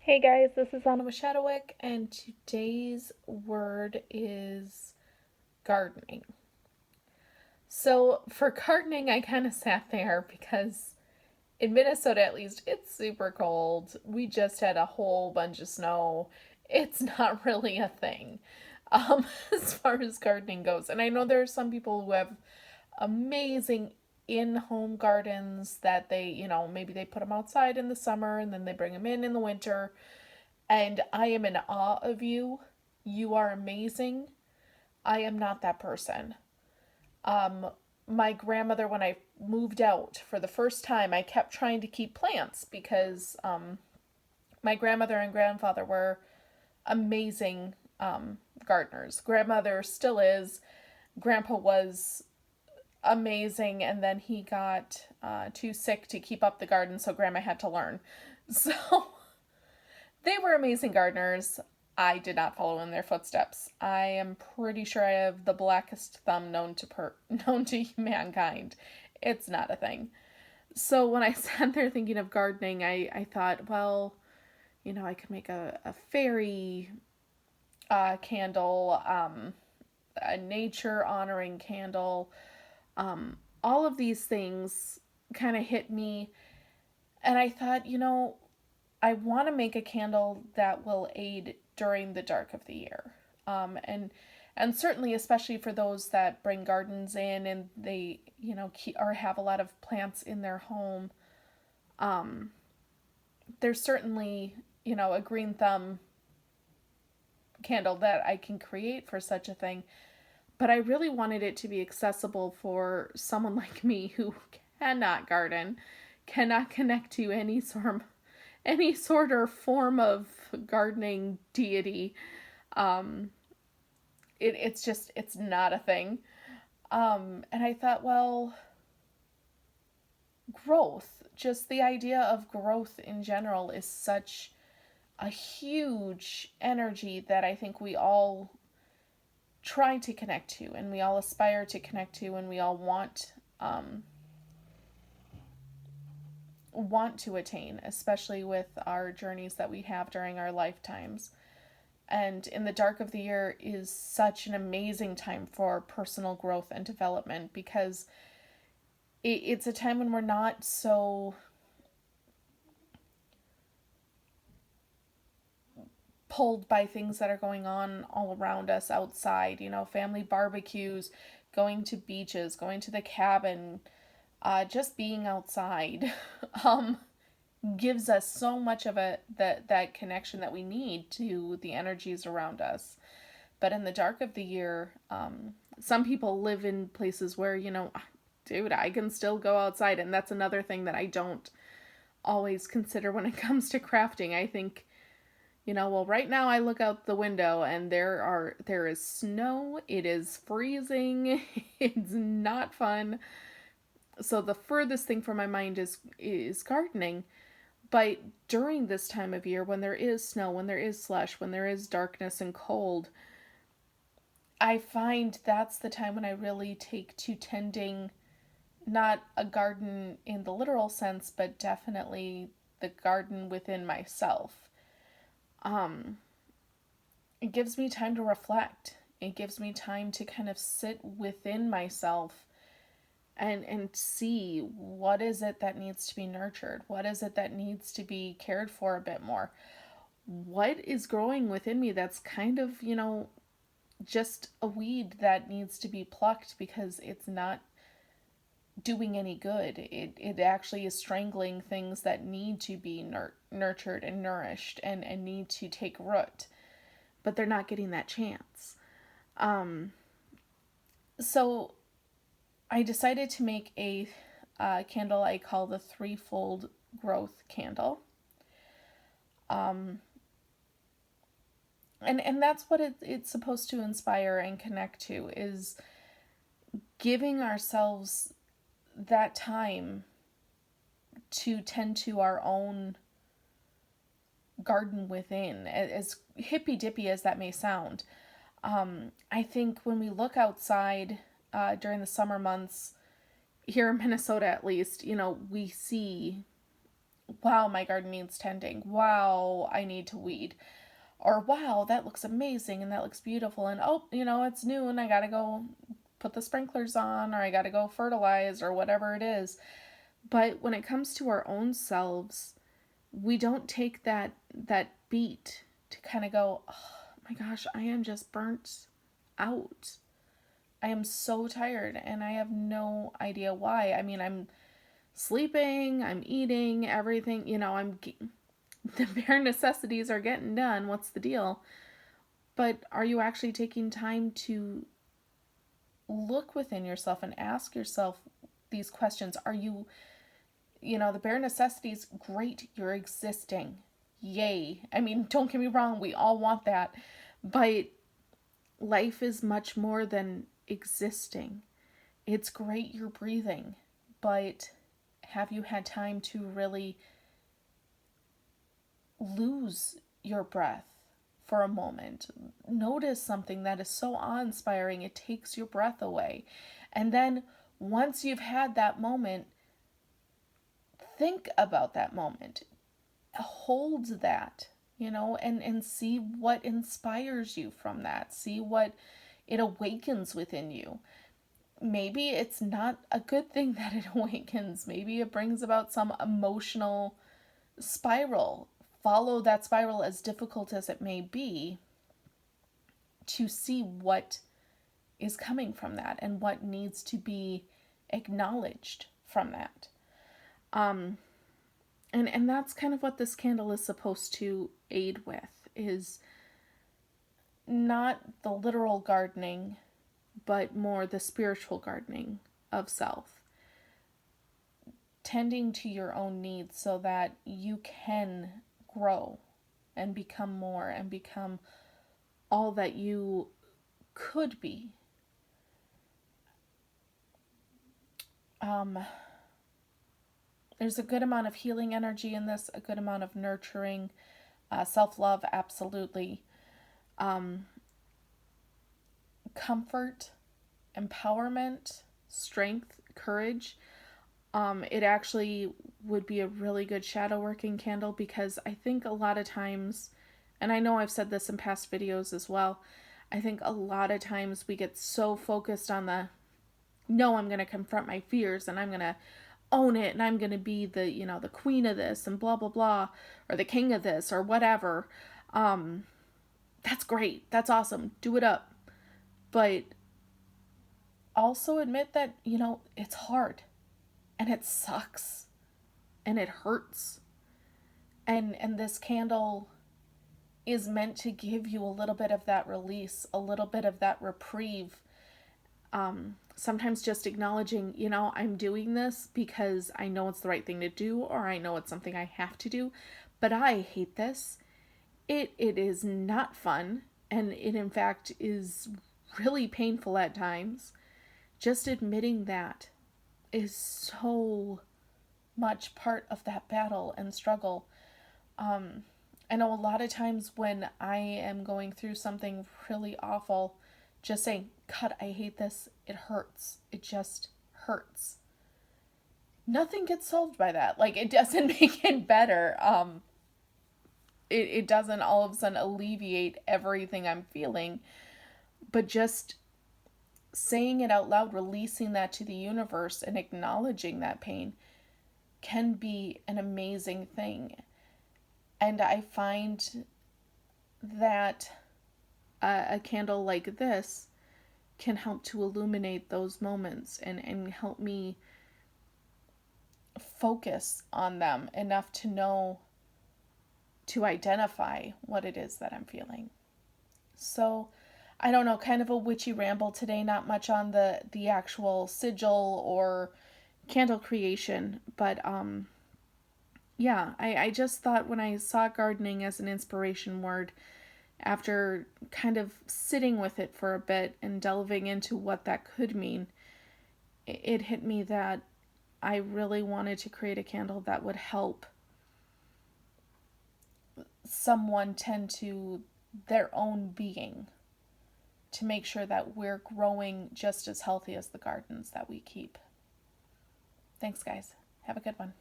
Hey guys, this is Anna Shadowwick, and today's word is gardening. So, for gardening, I kind of sat there because in Minnesota, at least, it's super cold. We just had a whole bunch of snow. It's not really a thing as far as gardening goes. And I know there are some people who have amazing in-home gardens that maybe they put them outside in the summer and then they bring them in the winter, and I am in awe of you. You are amazing. I am not that person. Um, my grandmother, when I moved out for the first time, I kept trying to keep plants because my grandmother and grandfather were amazing gardeners. Grandmother still is. Grandpa was amazing, and then he got too sick to keep up the garden, so grandma had to learn. So they were amazing gardeners. I did not follow in their footsteps. I am pretty sure I have the blackest thumb known to mankind. It's not a thing. So when I sat there thinking of gardening, I thought, well, I could make a fairy candle, a nature honoring candle. All of these things kind of hit me, and I thought, I want to make a candle that will aid during the dark of the year. And certainly, especially for those that bring gardens in and they, or have a lot of plants in their home, there's certainly, a green thumb candle that I can create for such a thing. But I really wanted it to be accessible for someone like me who cannot garden, cannot connect to any sort or form of gardening deity. Um, it's not a thing. And I thought, well, growth, just the idea of growth in general is such a huge energy that I think we all try to connect to, and we all aspire to connect to, and we all want to attain, especially with our journeys that we have during our lifetimes. And in the dark of the year is such an amazing time for personal growth and development because it's a time when we're not so pulled by things that are going on all around us outside, family barbecues, going to beaches, going to the cabin, just being outside. um, gives us so much of that connection that we need to the energies around us. But in the dark of the year, some people live in places where, dude, I can still go outside. And that's another thing that I don't always consider when it comes to crafting. I think, well, right now I look out the window and there is snow. It is freezing. It's not fun. So the furthest thing from my mind is gardening. But during this time of year, when there is snow, when there is slush, when there is darkness and cold, I find that's the time when I really take to tending not a garden in the literal sense, but definitely the garden within myself. Um, it gives me time to reflect. It gives me time to kind of sit within myself and see what is it that needs to be nurtured, what is it that needs to be cared for a bit more, what is growing within me that's kind of just a weed that needs to be plucked because it's not doing any good. It actually is strangling things that need to be nurtured and nourished and need to take root, but they're not getting that chance. um so I decided to make a candle I call the threefold growth candle. Um, and that's what it's supposed to inspire and connect to, is giving ourselves that time to tend to our own garden within, as hippy dippy as that may sound. I think when we look outside during the summer months, here in Minnesota at least, we see wow, my garden needs tending. Wow, I need to weed. Or wow, that looks amazing and that looks beautiful. And oh, it's noon. I gotta go put the sprinklers on, or I gotta go fertilize, or whatever it is. But when it comes to our own selves, we don't take that beat to kind of go, oh my gosh, I am just burnt out. I am so tired and I have no idea why. I mean, I'm sleeping, I'm eating, everything, the bare necessities are getting done. What's the deal? But are you actually taking time to look within yourself and ask yourself these questions? Are you, the bare necessities, great, you're existing. Yay. I mean, don't get me wrong, we all want that. But life is much more than existing. It's great you're breathing, but have you had time to really lose your breath for a moment? Notice something that is so awe-inspiring, it takes your breath away. And then once you've had that moment, think about that moment. Hold that, and see what inspires you from that. See what it awakens within you. Maybe it's not a good thing that it awakens. Maybe it brings about some emotional spiral. Follow that spiral, as difficult as it may be, to see what is coming from that and what needs to be acknowledged from that. And that's kind of what this candle is supposed to aid with, is not the literal gardening, but more the spiritual gardening of self. Tending to your own needs so that you can grow and become more and become all that you could be. There's a good amount of healing energy in this, a good amount of nurturing, self-love, absolutely. Comfort, empowerment, strength, courage. It actually would be a really good shadow working candle, because I think a lot of times, and I know I've said this in past videos as well, I think a lot of times we get so focused on no, I'm going to confront my fears and I'm going to own it and I'm going to be the queen of this and blah, blah, blah, or the king of this or whatever. That's great. That's awesome. Do it up. But also admit that, it's hard and it sucks and it hurts. And this candle is meant to give you a little bit of that release, a little bit of that reprieve. Sometimes just acknowledging, I'm doing this because I know it's the right thing to do, or I know it's something I have to do, but I hate this. It is not fun, and it in fact is really painful at times. Just admitting that is so much part of that battle and struggle. I know a lot of times when I am going through something really awful, just saying, God, I hate this. It hurts. It just hurts. Nothing gets solved by that. Like, it doesn't make it better. It doesn't all of a sudden alleviate everything I'm feeling. But just saying it out loud, releasing that to the universe and acknowledging that pain can be an amazing thing. And I find that a candle like this can help to illuminate those moments and help me focus on them enough to know, to identify what it is that I'm feeling. So, I don't know, kind of a witchy ramble today, not much on the actual sigil or candle creation, but yeah, I just thought when I saw gardening as an inspiration word, after kind of sitting with it for a bit and delving into what that could mean, it hit me that I really wanted to create a candle that would help someone tend to their own being, to make sure that we're growing just as healthy as the gardens that we keep. Thanks, guys. Have a good one.